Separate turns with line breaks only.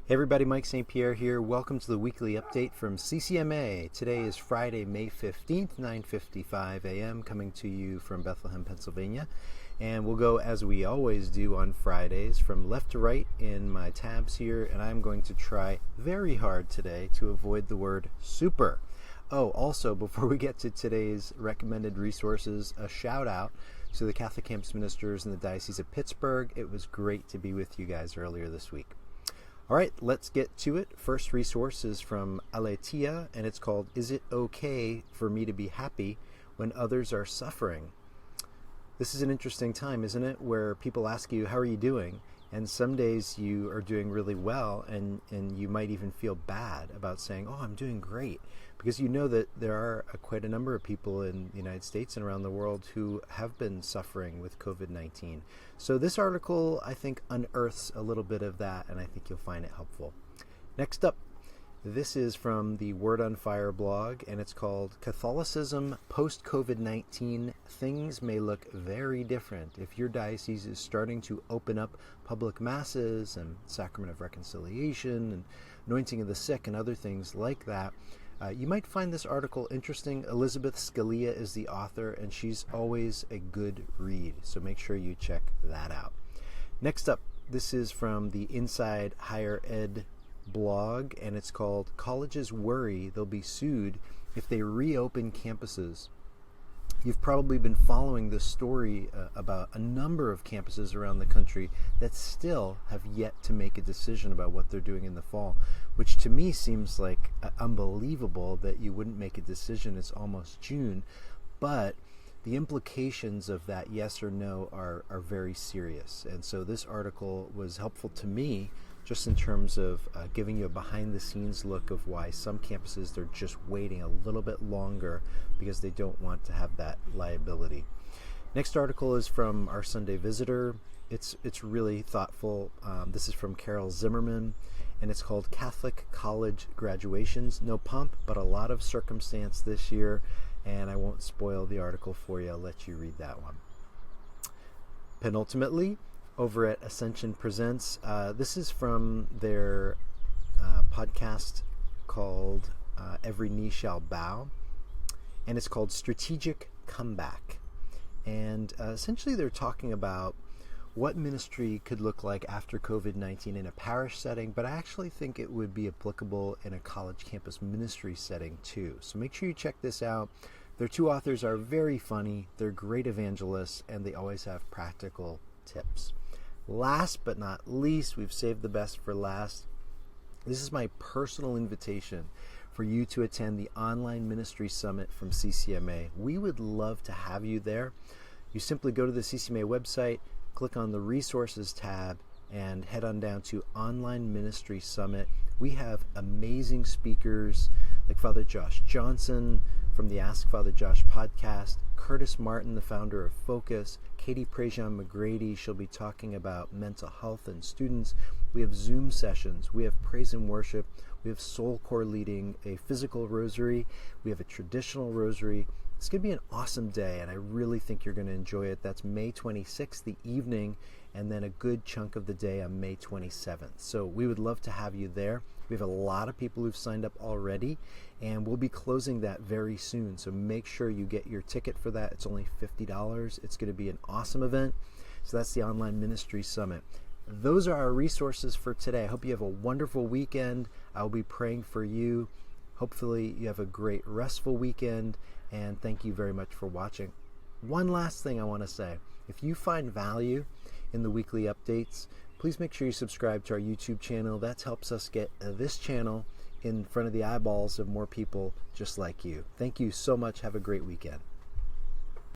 Hey everybody, Mike St. Pierre here. Welcome to the weekly update from CCMA. Today is Friday, May 15th, 9:55 a.m., coming to you from Bethlehem, Pennsylvania. And we'll go, as we always do on Fridays, from left to right in my tabs here, and I'm going to try very hard today to avoid the word super. Oh, also, before we get to today's recommended resources, a shout out to the Catholic Campus Ministers in the Diocese of Pittsburgh. It was great to be with you guys earlier this week. All right, let's get to it. First resource is from Aletheia, and it's called, Is It Okay for Me to Be Happy When Others Are Suffering? This is an interesting time, isn't it, where people ask you, how are you doing? And some days you are doing really well, and you might even feel bad about saying, oh, I'm doing great, because you know that there are quite a number of people in the United States and around the world who have been suffering with COVID-19. So this article, I think, unearths a little bit of that, and I think you'll find it helpful. Next up, this is from the Word on Fire blog, and it's called Catholicism Post-COVID-19 Things May Look Very Different. If your diocese is starting to open up public masses and sacrament of reconciliation and anointing of the sick and other things like that, you might find this article interesting. Elizabeth Scalia is the author, and she's always a good read, so make sure you check that out. Next up, this is from the Inside Higher Ed blog, and it's called Colleges Worry They'll Be Sued If They Reopen Campuses. You've probably been following this story about a number of campuses around the country that still have yet to make a decision about what they're doing in the fall, which to me seems like unbelievable that you wouldn't make a decision. It's almost June, but the implications of that yes or no are very serious. And so this article was helpful to me just in terms of giving you a behind-the-scenes look of why some campuses, they're just waiting a little bit longer because they don't want to have that liability. Next article is from our Sunday Visitor. It's really thoughtful. This is from Carol Zimmerman, and it's called Catholic College Graduations. No pomp, but a lot of circumstance this year, and I won't spoil the article for you. I'll let you read that one. Penultimately, over at Ascension Presents, this is from their podcast called Every Knee Shall Bow, and it's called Strategic Comeback. And essentially they're talking about what ministry could look like after COVID-19 in a parish setting, but I actually think it would be applicable in a college campus ministry setting too. So make sure you check this out. Their two authors are very funny, they're great evangelists, and they always have practical tips. Last but not least, we've saved the best for last. This is my personal invitation for you to attend the Online Ministry Summit from CCMA. We would love to have you there. You simply go to the CCMA website, click on the Resources tab, and head on down to Online Ministry Summit. We have amazing speakers like Father Josh Johnson from the Ask Father Josh podcast, Curtis Martin, the founder of Focus, Katie Prejean-McGrady. She'll be talking about mental health and students. We have Zoom sessions. We have praise and worship. We have Soul Core leading a physical rosary. We have a traditional rosary. It's going to be an awesome day, and I really think you're going to enjoy it. That's May 26th, the evening, and then a good chunk of the day on May 27th. So we would love to have you there. We have a lot of people who've signed up already, and we'll be closing that very soon. So make sure you get your ticket for that. It's only $50. It's going to be an awesome event. So that's the Online Ministry Summit. Those are our resources for today. I hope you have a wonderful weekend. I'll be praying for you. Hopefully you have a great restful weekend, and thank you very much for watching. One last thing I want to say. If you find value in the weekly updates, please make sure you subscribe to our YouTube channel. That helps us get this channel in front of the eyeballs of more people just like you. Thank you so much. Have a great weekend.